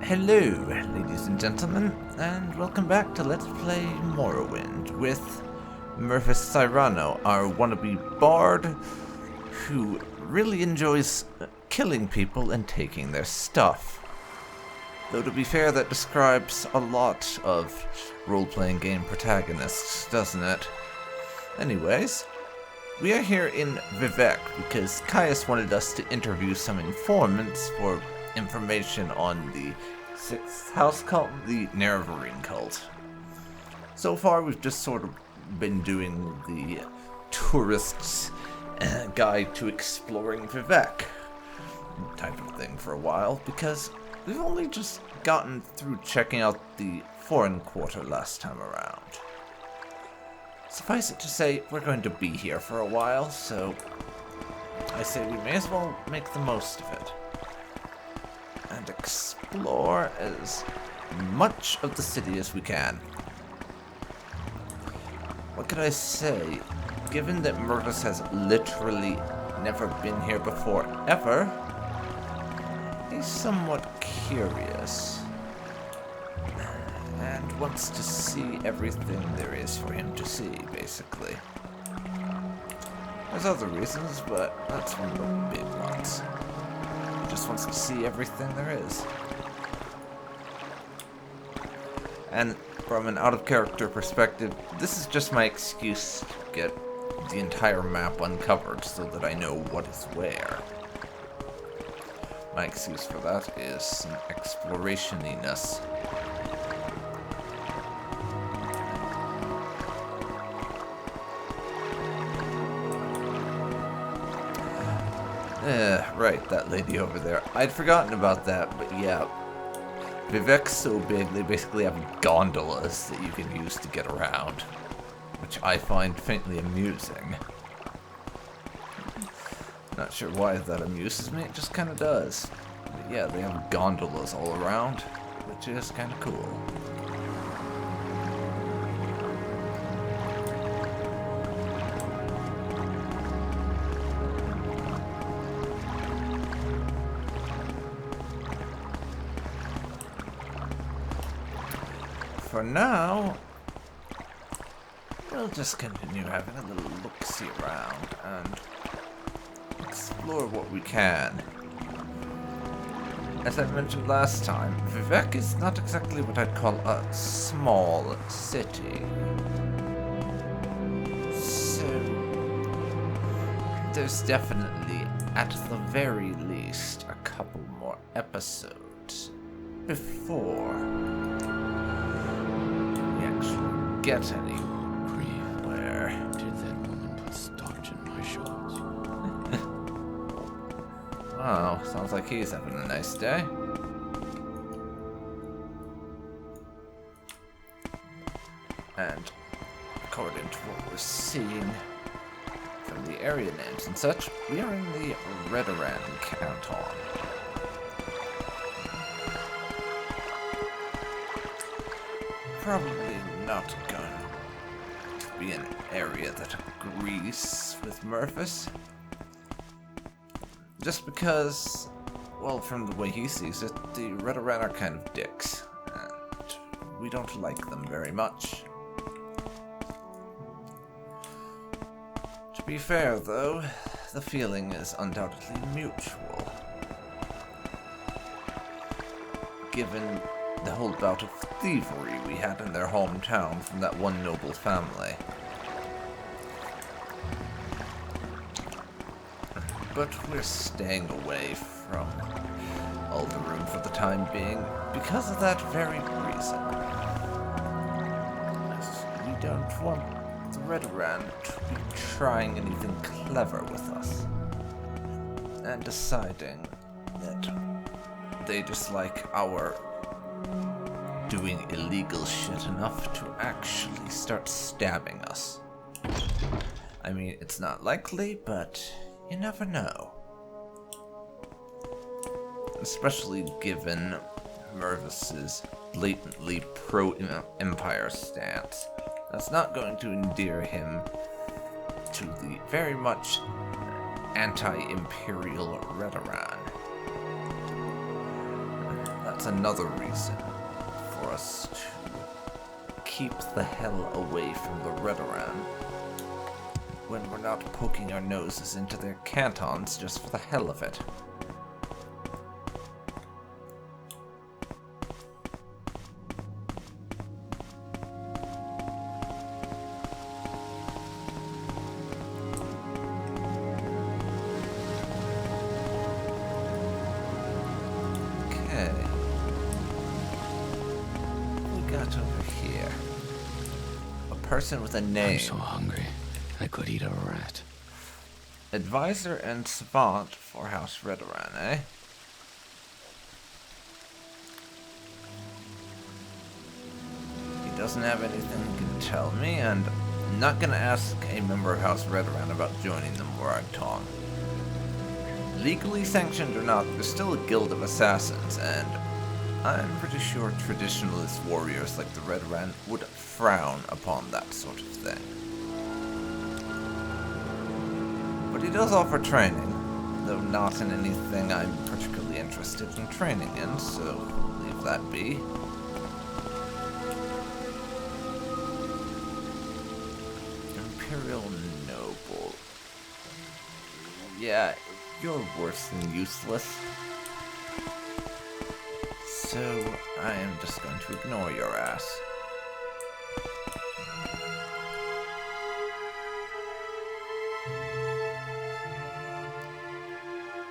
Hello, ladies and gentlemen, and welcome back to Let's Play Morrowind with Mervis Cyrano, our wannabe bard who really enjoys killing people and taking their stuff. Though to be fair, that describes a lot of role-playing game protagonists, doesn't it? Anyways, we are here in Vivec because Caius wanted us to interview some informants for information on the 6th house cult, the Nerevarine cult. So far, we've just sort of been doing the tourist's guide to exploring Vivec type of thing for a while, because we've only just gotten through checking out the foreign quarter last time around. Suffice it to say, we're going to be here for a while, so I say we may as well make the most of it and explore as much of the city as we can. What could I say? Given that Mervis has literally never been here before ever, he's somewhat curious and wants to see everything there is for him to see, basically. There's other reasons, but that's one of the big ones. He just wants to see everything there is. And from an out-of-character perspective, this is just my excuse to get the entire map uncovered so that I know what is where. My excuse for that is some exploration-iness. Right, that lady over there. I'd forgotten about that, but yeah. Vivec's so big, they basically have gondolas that you can use to get around, which I find faintly amusing. Not sure why that amuses me, it just kind of does. But yeah, they have gondolas all around, which is kind of cool. For now, we'll just continue having a little look-see around and explore what we can. As I mentioned last time, Vivec is not exactly what I'd call a small city. So, there's definitely, at the very least, a couple more episodes before get anywhere. Did that woman put starch in my shorts? Wow, sounds like he's having a nice day. And according to what we're seeing from the area names and such, we are in the Redoran Canton. Probably not going to be an area that agrees with Mervis. Just because, well, from the way he sees it, the Redoran are kind of dicks, and we don't like them very much. To be fair, though, the feeling is undoubtedly mutual. Given the whole bout of thievery we had in their hometown from that one noble family. But we're staying away from Alderum for the time being because of that very reason. We don't want the Redoran to be trying anything clever with us and deciding that they dislike our doing illegal shit enough to actually start stabbing us. I mean, it's not likely, but you never know. Especially given Mervis's blatantly pro-Empire stance. That's not going to endear him to the very much anti-Imperial Redoran. That's another reason for us to keep the hell away from the Redoran when we're not poking our noses into their cantons just for the hell of it. Person with a name. I'm so hungry, I could eat a rat. Advisor and savant for House Redoran, eh? He doesn't have anything he can tell me, and I'm not gonna ask a member of House Redoran about joining the Morag Tong. Legally sanctioned or not, there's still a guild of assassins, and I'm pretty sure traditionalist warriors like the Redoran would frown upon that sort of thing. But he does offer training, though not in anything I'm particularly interested in training in, so leave that be. Imperial Noble. Yeah, you're worse than useless. So, I am just going to ignore your ass.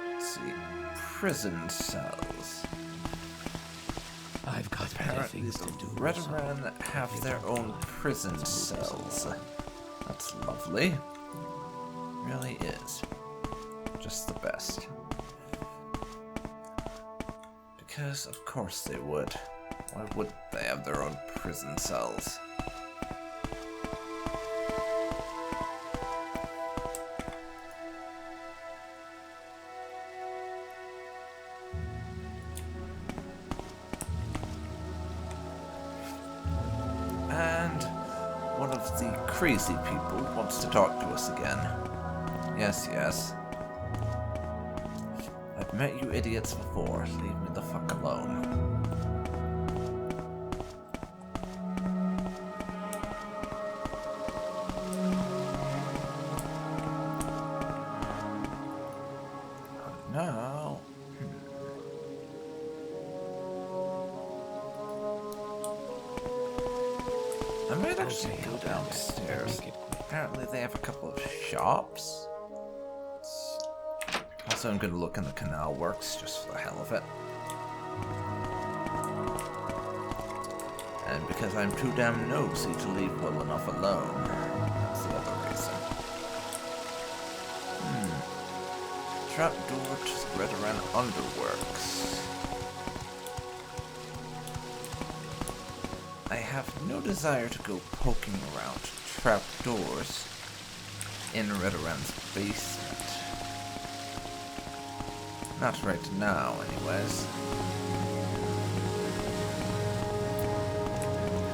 Let's see. Prison cells. I've got better Apparently, things the to do. Redoran have their own prison cells. That's lovely. Really is. Just the best. Because, of course they would. Why wouldn't they have their own prison cells? And one of the crazy people wants to talk to us again. Yes, yes. I've met you idiots before. Leave me the fuck alone. Oh, no. I might actually go downstairs. Apparently they have a couple of shops. Also, I'm gonna look in the canal works just for the hell of it. And because I'm too damn nosy to leave well enough alone. That's the other reason. Trapdoor to the Redoran Underworks. I have no desire to go poking around trapdoors in Redoran's basement. Not right now, anyways.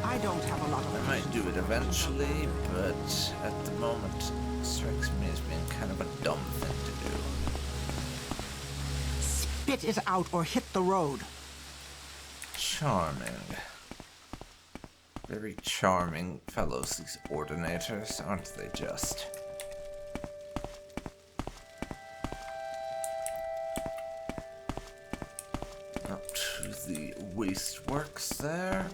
I don't have a lot of. I might do it eventually, but at the moment, it strikes me as being kind of a dumb thing to do. Spit it out or hit the road. Charming. Very charming fellows, these ordinators, aren't they just? Up to the waste works there.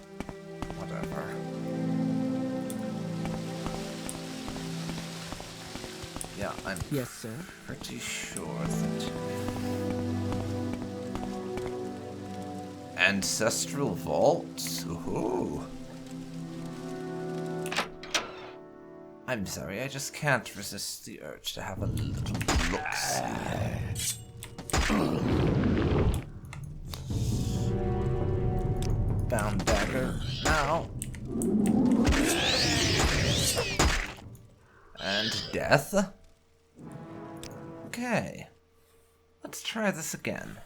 Whatever. Yeah, I'm Yes, sir. pretty sure that ancestral vaults. Ooh. I'm sorry, I just can't resist the urge to have a little look-see. Bound dagger now. And death. Okay. Let's try this again.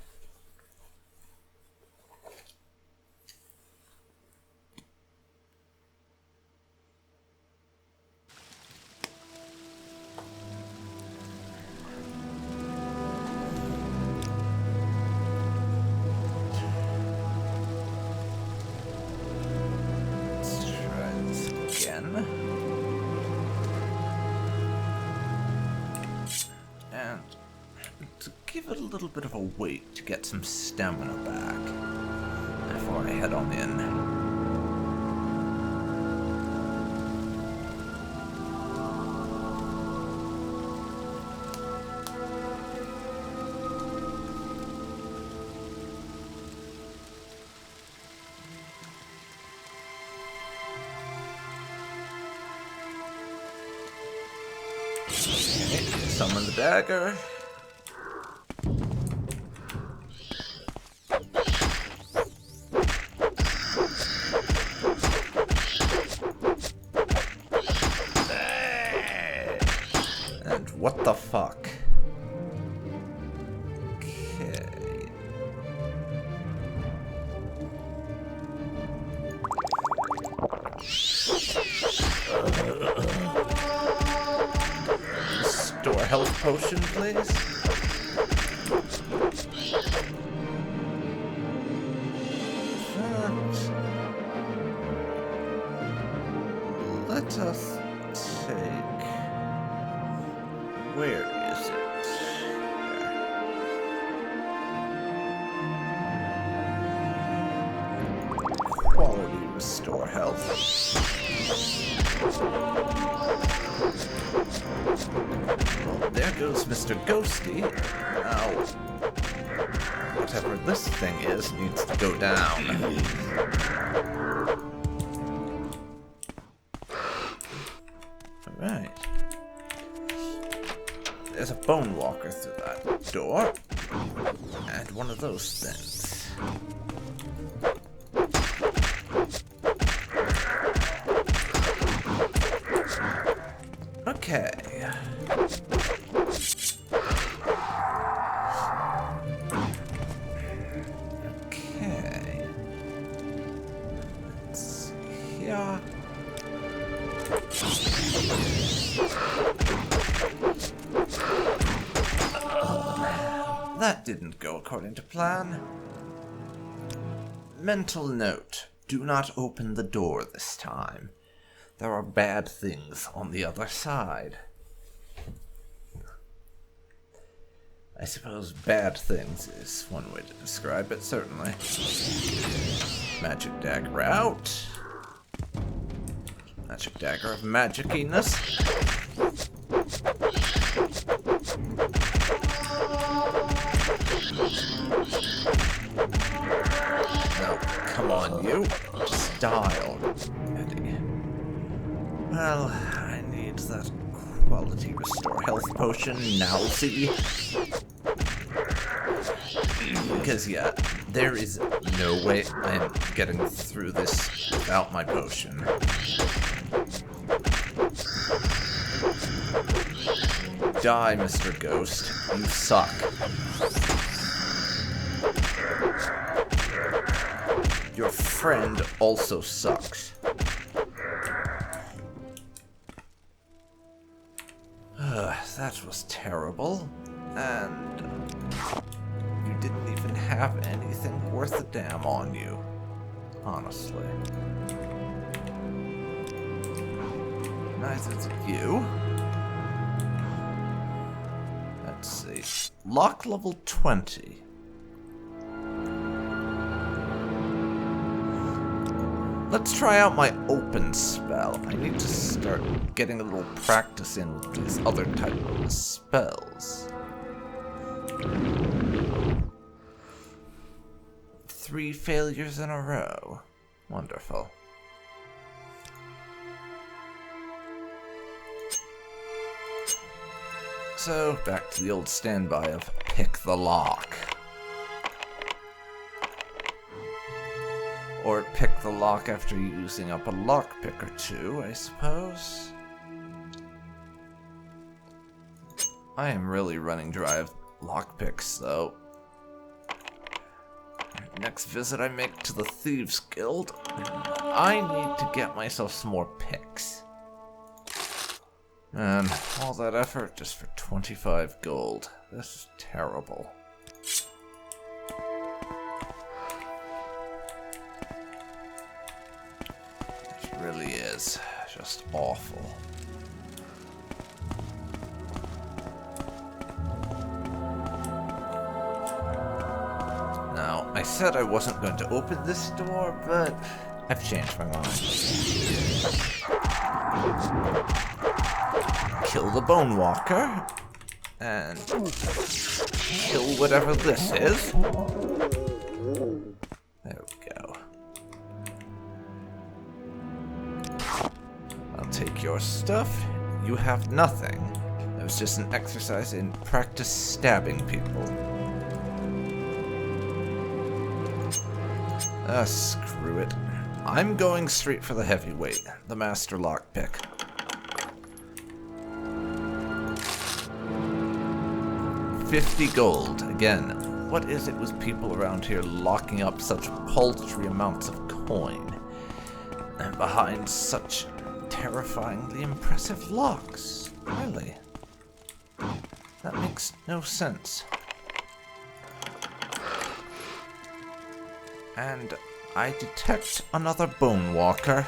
give it a little bit of a wait to get some stamina back before I head on in. Summon the dagger. And what the fuck? Okay. Store health potion, please. Let us take... Where is it? Quality restore health. Well, there goes Mr. Ghosty. Now, whatever this thing is needs to go down. Alright. There's a bone walker through that door. And one of those things. Okay. Okay. Let's see here. That didn't go according to plan. Mental note. Do not open the door this time. There are bad things on the other side. I suppose bad things is one way to describe it, certainly. Magic dagger out. Magic dagger of magiciness. No, come on, you. Style. Eddie. Well, I need that quality restore health potion now, see? Because, yeah, there is no way I'm getting through this without my potion. Die, Mr. Ghost. You suck. Your friend also sucks. That was terrible. And you didn't even have anything worth a damn on you. Honestly. Neither did you. Let's see. Lock level 20. Let's try out my open spell. I need to start getting a little practice in with these other type of spells. 3 failures in a row. Wonderful. So, back to the old standby of pick the lock. Or pick the lock after using up a lockpick or two, I suppose. I am really running dry of lockpicks, though. Next visit I make to the Thieves Guild, I need to get myself some more picks. And all that effort just for 25 gold. This is terrible. It really is just awful. I said I wasn't going to open this door, but I've changed my mind. Kill the Bone Walker, and kill whatever this is. There we go. I'll take your stuff. You have nothing. That was just an exercise in practice stabbing people. Screw it. I'm going straight for the heavyweight, the master lockpick. $50 gold. Again, what is it with people around here locking up such paltry amounts of coin? And behind such terrifyingly impressive locks? Really? That makes no sense. And I detect another Bone Walker.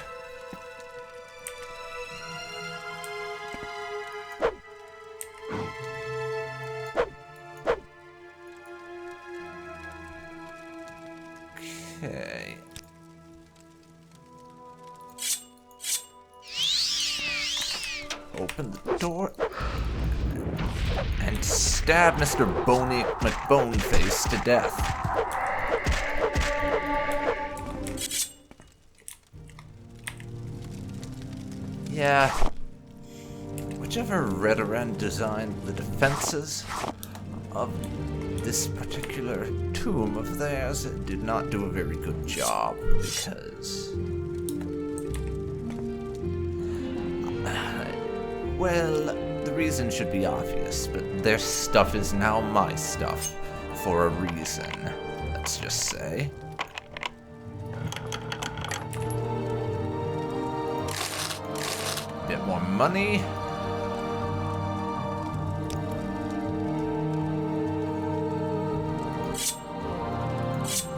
Okay. Open the door. And stab Mr. Boney McBoneface to death. Yeah. Whichever Redoran designed the defenses of this particular tomb of theirs did not do a very good job, because... well, the reason should be obvious, but their stuff is now my stuff, for a reason, let's just say. Bit more money.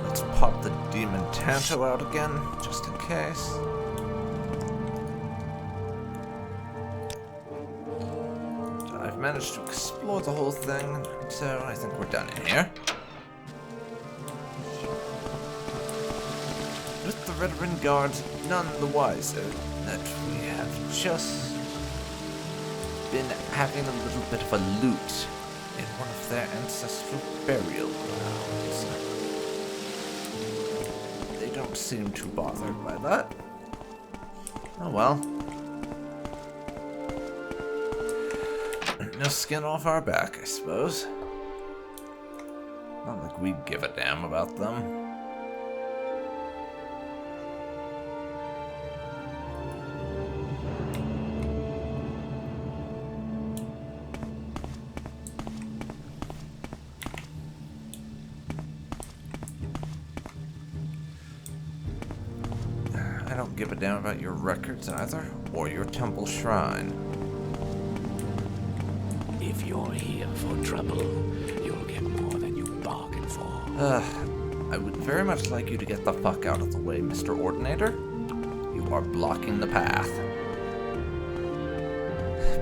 Let's pop the Demon Tanto out again, just in case. I've managed to explore the whole thing, so I think we're done in here. With the Redoran guards none the wiser that we have just been having a little bit of a loot in one of their ancestral burial grounds. They don't seem too bothered by that. Oh well. No skin off our back, I suppose. Not like we'd give a damn about them. I don't give a damn about your records either, or your temple shrine. If you're here for trouble, you'll get more than you bargained for. I would very much like you to get the fuck out of the way, Mr. Ordinator. You are blocking the path.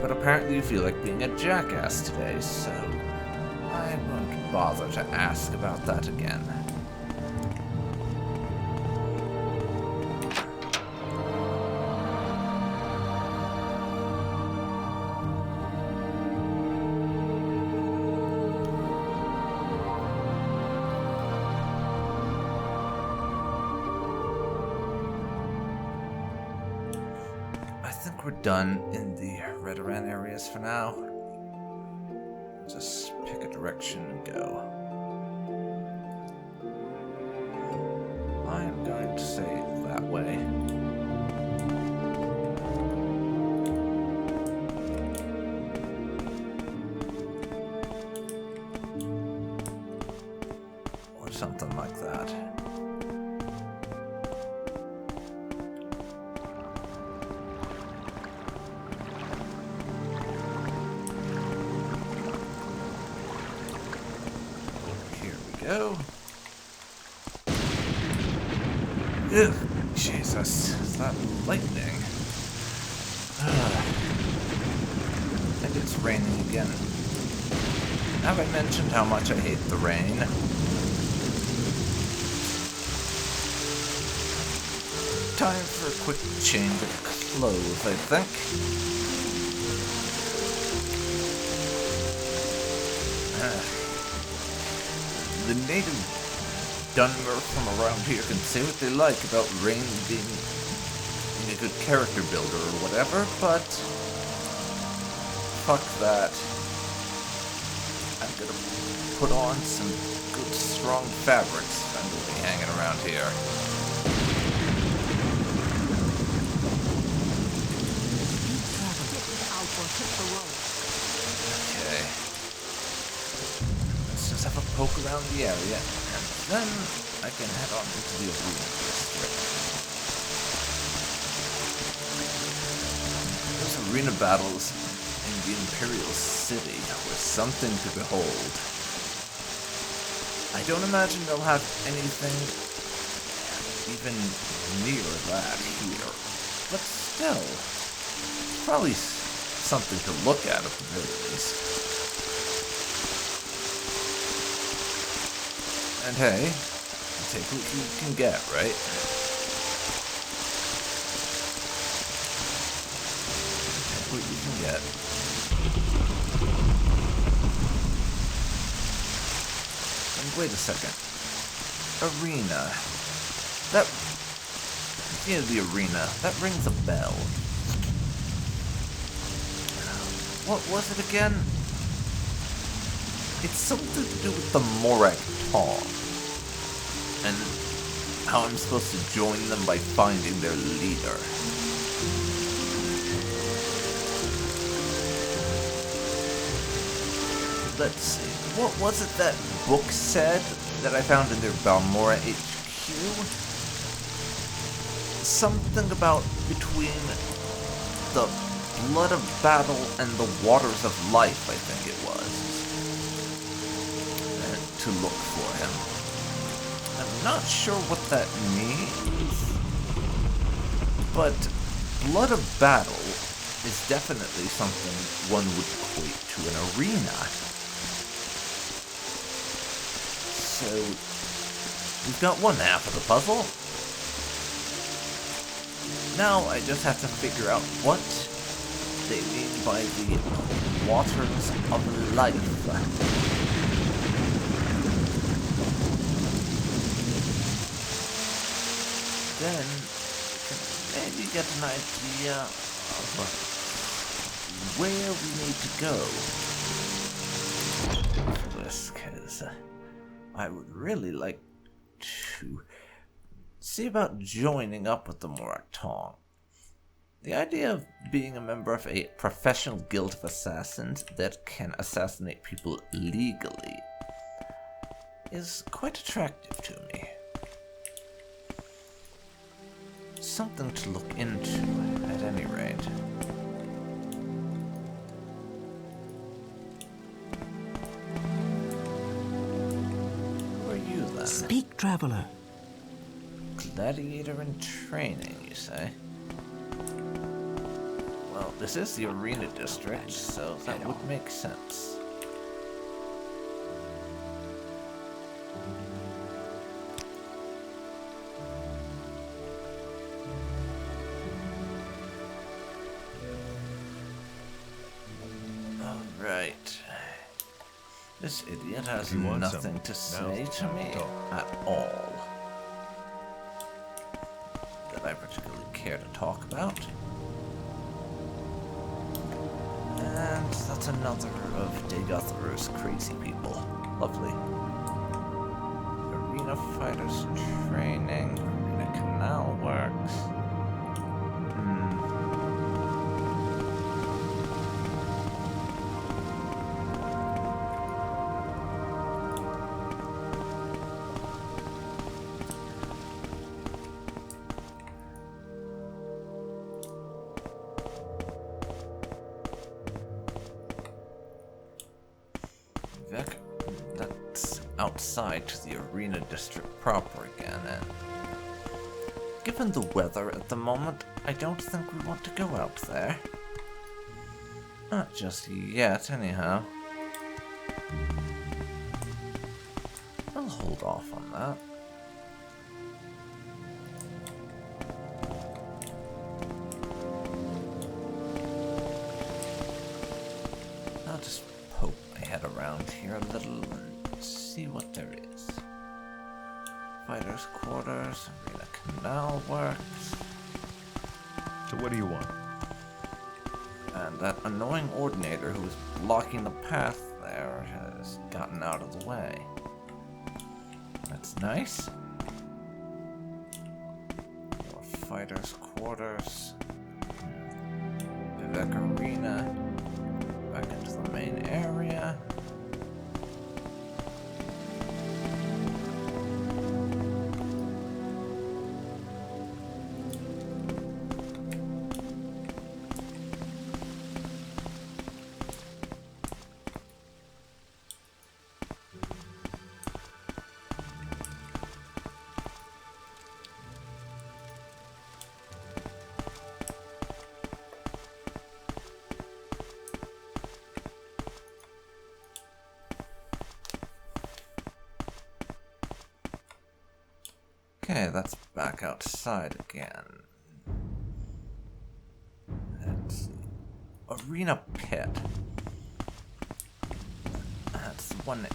But apparently you feel like being a jackass today, so I won't bother to ask about that again. I think we're done in the Redoran areas for now. Just pick a direction and go. I'm going to say that way. Or something like that. Go. Ugh, Jesus, is that lightning? And it's raining again. Have I mentioned how much I hate the rain? Time for a quick change of clothes, I think. The native Dunmer from around here can say what they like about Rain being a good character builder or whatever, but fuck that. I'm gonna put on some good strong fabrics if I'm gonna be hanging around here. Okay. Let's just have a poke around the area, and then I can head on into the arena district. Those arena battles in the Imperial City were something to behold. I don't imagine they'll have anything even near that here, but still, probably something to look at the very least. And hey, take what you can get, right? Take what you can get. And wait a second. Arena. That... Yeah, the arena. That rings a bell. What was it again? It's something to do with the Morag Tong. And how I'm supposed to join them by finding their leader. Let's see. What was it that book said that I found in their Balmora HQ? Something about between the blood of battle and the waters of life, I think it was. To look for him. I'm not sure what that means, but blood of battle is definitely something one would equate to an arena. So, we've got one half of the puzzle. Now I just have to figure out what they mean by the waters of life. Then we can maybe get an idea of where we need to go for this, because I would really like to see about joining up with the Morag Tong. The idea of being a member of a professional guild of assassins that can assassinate people legally is quite attractive to me. Something to look into, at any rate. Who are you, then? Speak, traveler. Gladiator in training, you say? Well, this is the arena district, so that would make sense. Right. This idiot has nothing to say to me at all that I particularly care to talk about. And that's another of Dagothar's crazy people. Lovely. Arena fighters training, arena canal works. That's outside to the arena district proper again, and given the weather at the moment, I don't think we want to go out there. Not just yet, anyhow. I'll hold off on that. just poke my head around here a little and see what there is. Fighters' quarters, arena canal works. So what do you want? And that annoying ordinator who was blocking the path there has gotten out of the way. That's nice. More fighters' quarters. Vivek Arena. Back into the main area. Okay, that's back outside again. Let's see. Arena Pit. That's one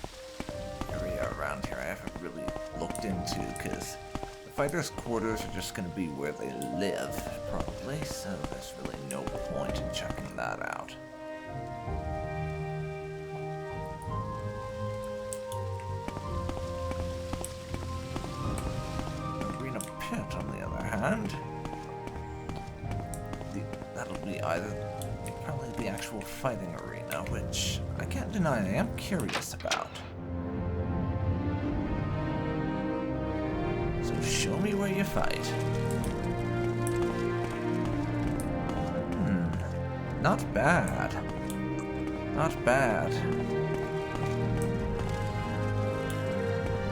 area around here I haven't really looked into, because the fighters' quarters are just going to be where they live, probably, so there's really no point in checking that out. Pit, on the other hand, that'll be probably the actual fighting arena, which I can't deny I am curious about. So show me where you fight. Not bad. Not bad.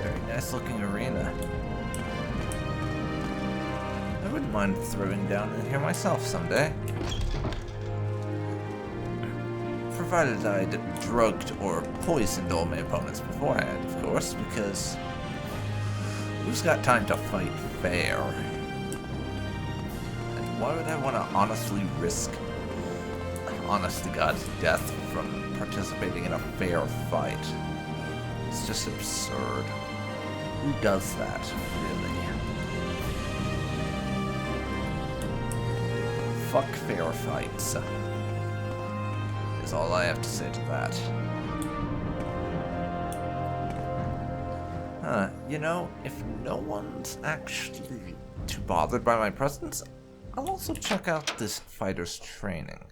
Very nice looking arena. I wouldn't mind throwing down in here myself someday. Provided I'd drugged or poisoned all my opponents beforehand, of course, because who's got time to fight fair? And why would I want to honestly risk, honest to God's death from participating in a fair fight? It's just absurd. Who does that, really? Fuck fair fights, is all I have to say to that. You know, if no one's actually too bothered by my presence, I'll also check out this fighter's training.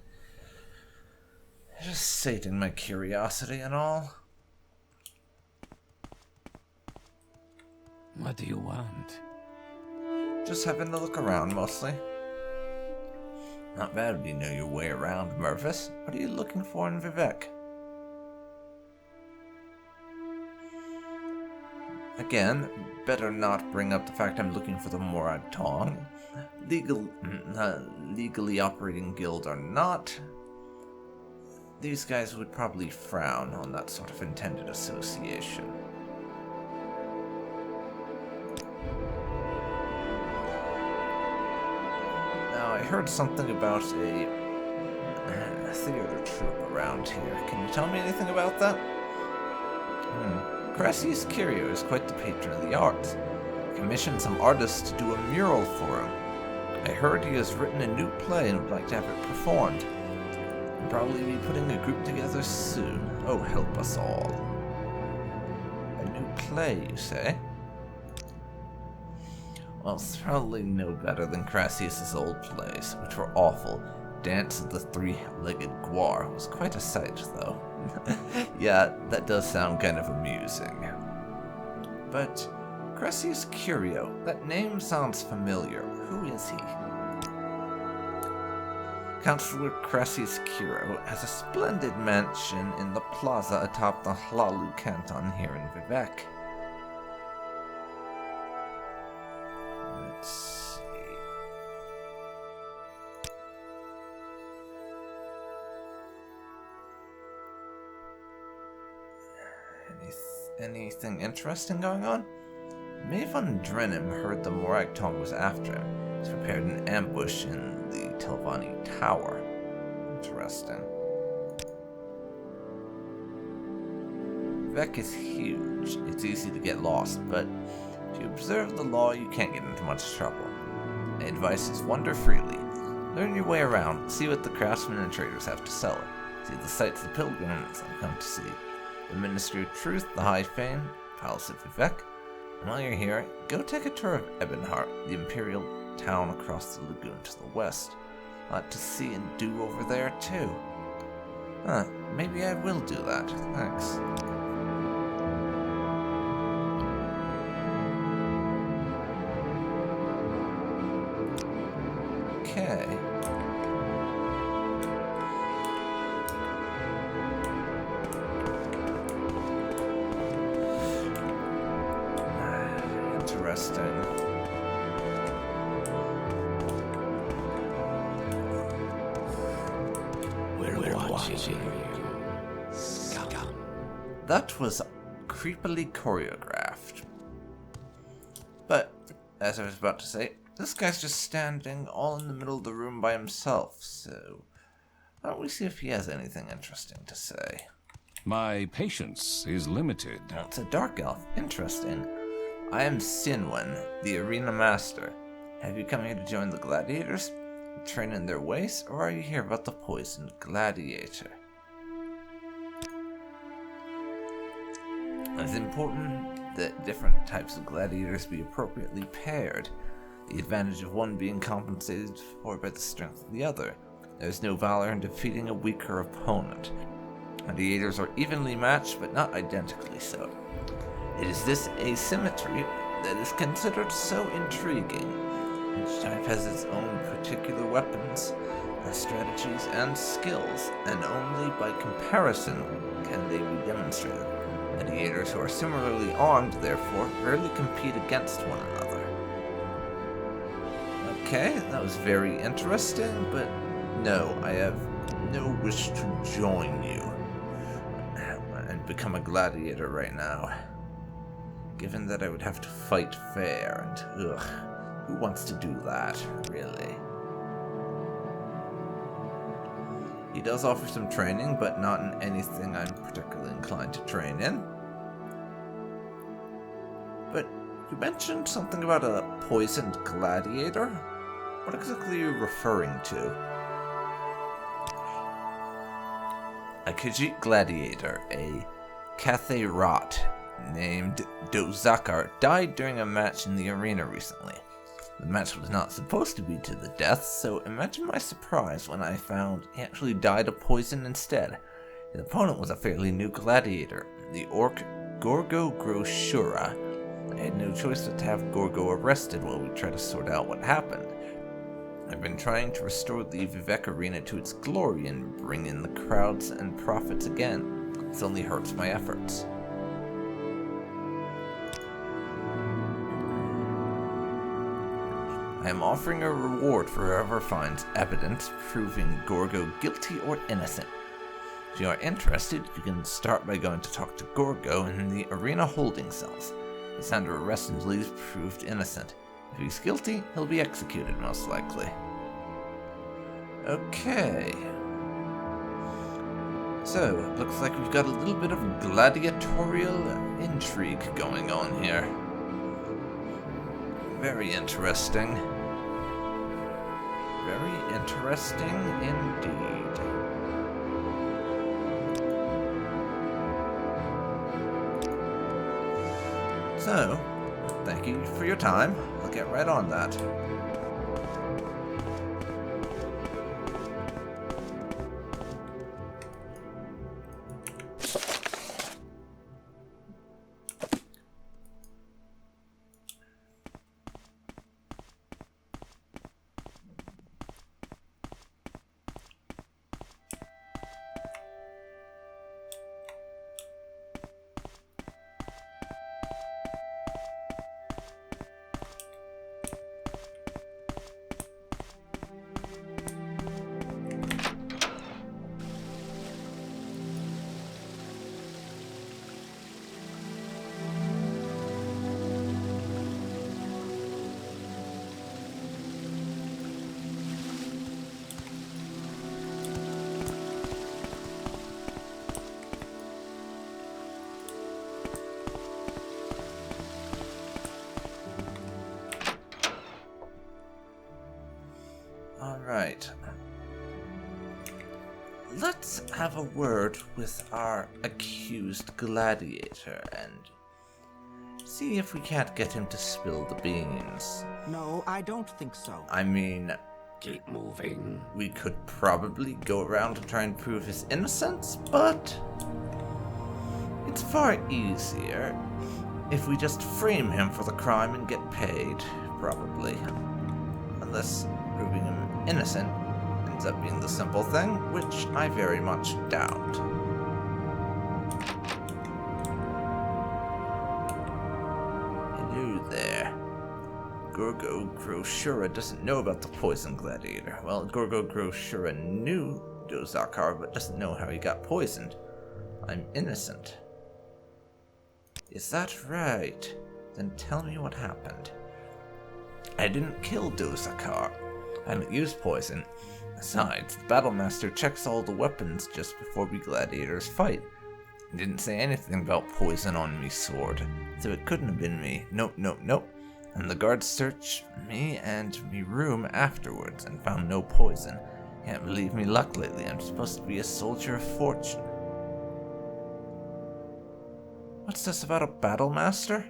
Just sating my curiosity and all. What do you want? Just having a look around, mostly. Not bad if you know your way around, Mervis. What are you looking for in Vivek? Again, better not bring up the fact I'm looking for the Morag Tong. Legally operating guild or not, these guys would probably frown on that sort of intended association. I heard something about a theater troupe around here. Can you tell me anything about that? Crassus Curio is quite the patron of the arts. He commissioned some artists to do a mural for him. I heard he has written a new play and would like to have it performed. He'll probably be putting a group together soon. Oh, help us all. A new play, you say? Well, it's probably no better than Crassus's old plays, which were awful. Dance of the Three-Legged Guar was quite a sight, though. Yeah, that does sound kind of amusing. But Crassus Curio, that name sounds familiar. Who is he? Councillor Crassus Curio has a splendid mansion in the plaza atop the Hlalu Canton here in Vivek. Let's see. Anything interesting going on? Maven Drenim heard the Morag Tong was after him. He's prepared an ambush in the Telvanni Tower. Interesting. Vivec is huge. It's easy to get lost, but if you observe the law, you can't get into much trouble. My advice is wander freely. Learn your way around, see what the craftsmen and traders have to sell. See the sights the pilgrims have come to see. The Ministry of Truth, the High Fame, Palace of Vivec. And while you're here, go take a tour of Ebonheart, the imperial town across the lagoon to the west. A lot to see and do over there, too. Huh, maybe I will do that. Thanks. Okay. Interesting. We're watching you. Scum. That was creepily choreographed. But, as I was about to say, this guy's just standing all in the middle of the room by himself, so why don't we see if he has anything interesting to say? My patience is limited. Well, it's a dark elf. Interesting. I am Sinwin, the arena master. Have you come here to join the gladiators? Train in their ways, or are you here about the poisoned gladiator? It's important that different types of gladiators be appropriately paired, the advantage of one being compensated for by the strength of the other. There is no valor in defeating a weaker opponent. Gladiators are evenly matched, but not identically so. It is this asymmetry that is considered so intriguing. Each type has its own particular weapons, strategies, and skills, and only by comparison can they be demonstrated. Gladiators who are similarly armed, therefore, rarely compete against one another. Okay, that was very interesting, but no, I have no wish to join you and become a gladiator right now. Given that I would have to fight fair, and ugh, who wants to do that, really? He does offer some training, but not in anything I'm particularly inclined to train in. But you mentioned something about a poisoned gladiator? What exactly are you referring to? A Khajiit gladiator, a Cathay Rot, named Dozakar, died during a match in the arena recently. The match was not supposed to be to the death, so imagine my surprise when I found he actually died of poison instead. His opponent was a fairly new gladiator, the orc Gorgo Groshura. I had no choice but to have Gorgo arrested while we tried to sort out what happened. I've been trying to restore the Vivec arena to its glory and bring in the crowds and profits again. This only hurts my efforts. I am offering a reward for whoever finds evidence proving Gorgo guilty or innocent. If you are interested, you can start by going to talk to Gorgo in the arena holding cells. He's under arrest until he's proved innocent. If he's guilty, he'll be executed most likely. Okay. So, it looks like we've got a little bit of gladiatorial intrigue going on here. Very interesting. Very interesting indeed. So, thank you for your time. I'll get right on that. Right. Let's have a word with our accused gladiator and see if we can't get him to spill the beans. No, I don't think so. I mean, Keep moving. we could probably go around and try and prove his innocence, but it's far easier if we just frame him for the crime and get paid, probably. Unless proving him innocent ends up being the simple thing, which I very much doubt. Hello there. Gorgo Groshura doesn't know about the poison gladiator. Well, Gorgo Groshura knew Dozakar, but doesn't know how he got poisoned. I'm innocent. Is that right? Then tell me what happened. I didn't kill Dozakar. I didn't use poison. Besides, the Battlemaster checks all the weapons just before we gladiators fight. He didn't say anything about poison on me sword, so it couldn't have been me. Nope, nope, nope. And the guards searched me and me room afterwards and found no poison. Can't believe me luck lately. I'm supposed to be a soldier of fortune. What's this about a Battlemaster?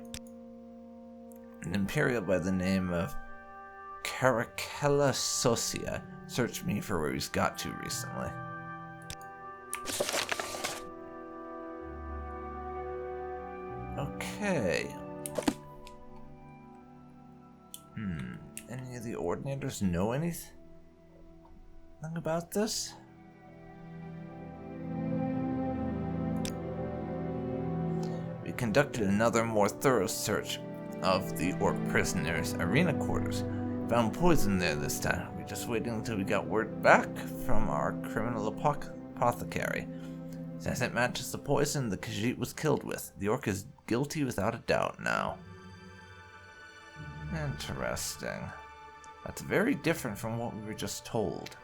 An Imperial by the name of Caracalla Socia searched me for where he's got to recently. Okay. Any of the Ordinators know anything about this? We conducted another more thorough search of the Orc prisoners' arena quarters. Found poison there this time. We're just waiting until we got word back from our criminal apothecary. Since it matches the poison the Khajiit was killed with, the Orc is guilty without a doubt now. Interesting. That's very different from what we were just told.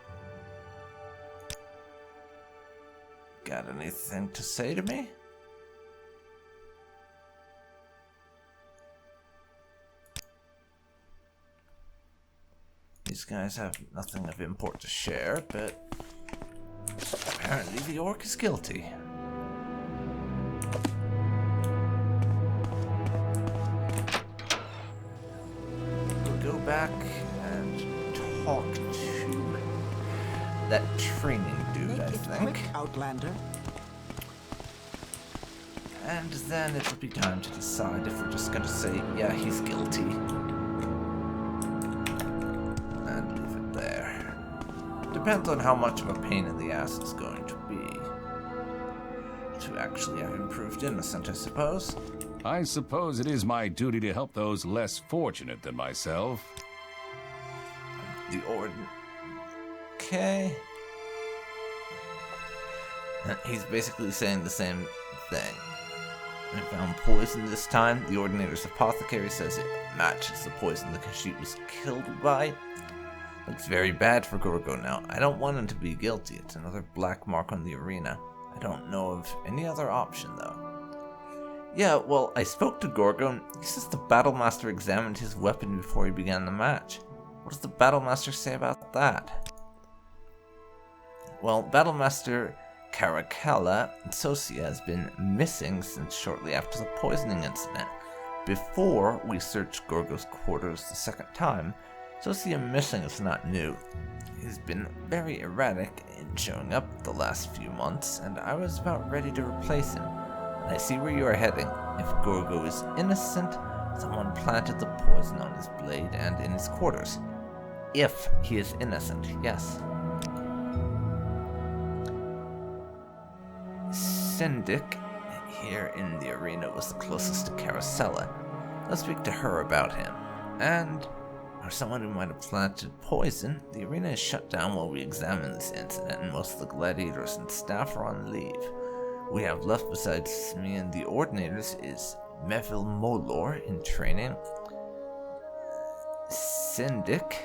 Got anything to say to me? These guys have nothing of import to share, but apparently the Orc is guilty. We'll go back and talk to that training dude, Make I it think. quick, Outlander. And then it'll be time to decide if we're just gonna say, yeah, he's guilty. And leave it there. Depends on how much of a pain in the ass it's going to be. To actually have him proved innocent, I suppose. I suppose it is my duty to help those less fortunate than myself. The Orden. Okay. He's basically saying the same thing. I found poison this time. The Ordinator's apothecary says it matches the poison the Khajiit was killed by. Looks very bad for Gorgo now. I don't want him to be guilty. It's another black mark on the arena. I don't know of any other option, though. Yeah, well, I spoke to Gorgo, and he says the Battlemaster examined his weapon before he began the match. What does the Battlemaster say about that? Well, Battlemaster Caracalla Socia has been missing since shortly after the poisoning incident. Before we searched Gorgo's quarters the second time, Socia missing is not new. He's been very erratic in showing up the last few months, and I was about ready to replace him. And I see where you are heading. If Gorgo is innocent, someone planted the poison on his blade and in his quarters. If he is innocent, yes. Syndic here in the arena was the closest to Caracalla. Let's speak to her about him. And or someone who might have planted poison, the arena is shut down while we examine this incident, and most of the gladiators and staff are on leave. We have left besides me and the Ordinators is Mevil Molor in training, Syndic,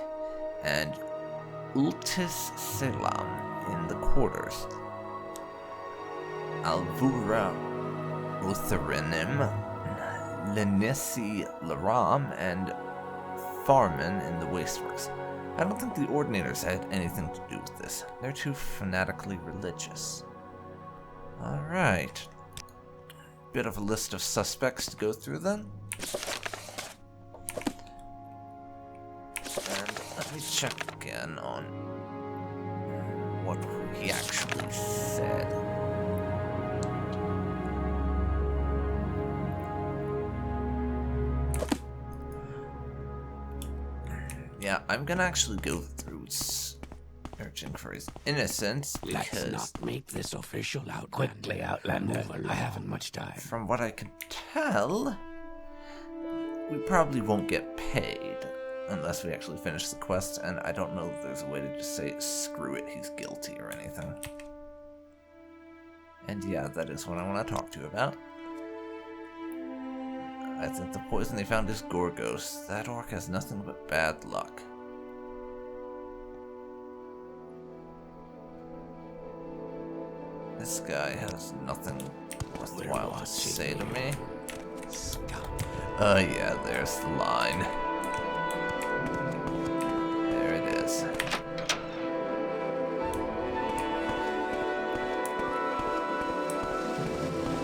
and Ultis Selam in the quarters. Alvura Utharinim, Lenesi Laram, and Farman in the wasteworks. I don't think the Ordinators had anything to do with this. They're too fanatically religious. Alright. Bit of a list of suspects to go through then. And let me check again on what he actually said. Yeah, I'm gonna actually go through searching for his innocence because... Let's not make this official, Outlander. Quickly, Outlander. I haven't much time. From what I can tell, we probably won't get paid unless we actually finish the quest, and I don't know if there's a way to just say, screw it, he's guilty or anything. And yeah, that is what I want to talk to you about. I think the poison they found is Gorgos. That orc has nothing but bad luck. This guy has nothing worthwhile to say to me. Yeah, there's the line. There it is.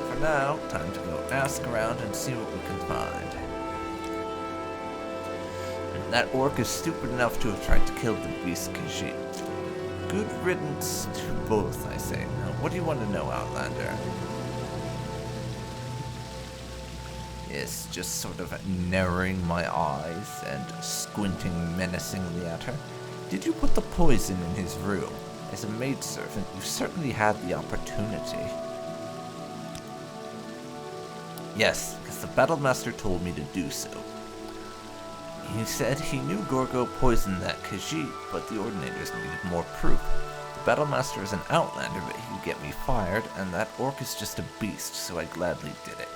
For now, time to go ask around and see what we can find. And that orc is stupid enough to have tried to kill the beast Khajiit. Good riddance to both, I say. Now, what do you want to know, Outlander? Yes, just sort of narrowing my eyes and squinting menacingly at her. Did you put the poison in his room? As a maidservant, you certainly had the opportunity. Yes, because the Battlemaster told me to do so. He said he knew Gorgo poisoned that Khajiit, but the Ordinators needed more proof. The Battlemaster is an Outlander, but he would get me fired, and that orc is just a beast, so I gladly did it.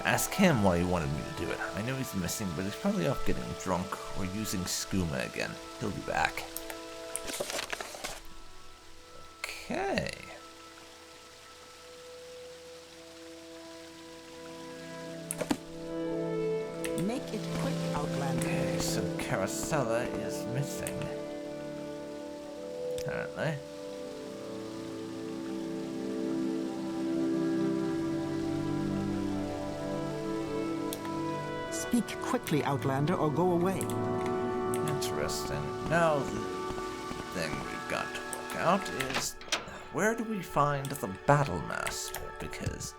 Ask him why he wanted me to do it. I know he's missing, but he's probably off getting drunk or using skooma again. He'll be back. Okay. Make it quick, Outlander. Okay, so Caracella is missing. Apparently. Speak quickly, Outlander, or go away. Interesting. Now the thing we've got to work out is where do we find the Battlemaster? Because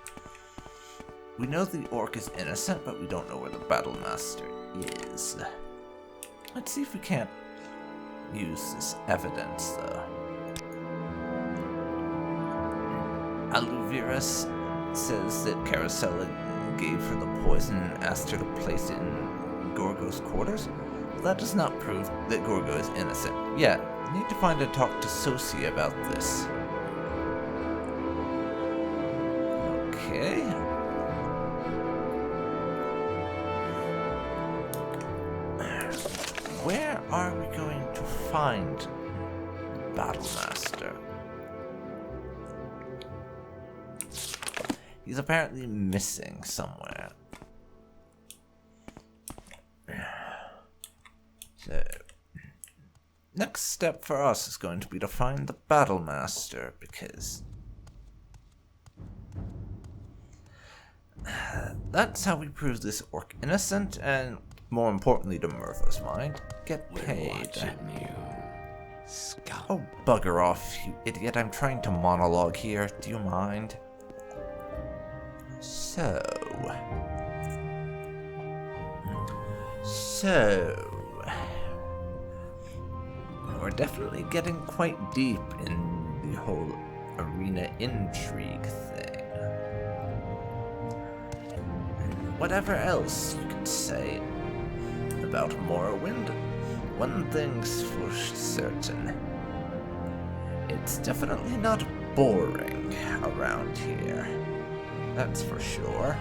we know the orc is innocent, but we don't know where the Battlemaster is. Let's see if we can't use this evidence, though. Aluviras says that Caracella gave her the poison and asked her to place it in Gorgo's quarters. That does not prove that Gorgo is innocent. Yeah, we need to find and talk to Sosi about this. Okay. Where are we going to find Battlemaster? He's apparently missing somewhere. So, next step for us is going to be to find the Battlemaster, because that's how we prove this orc innocent, and more importantly to Murpha's mind, get paid. Oh, bugger off, you idiot. I'm trying to monologue here. Do you mind? So, we're definitely getting quite deep in the whole arena intrigue thing. And whatever else you can say about Morrowind, one thing's for certain. It's definitely not boring around here. That's for sure.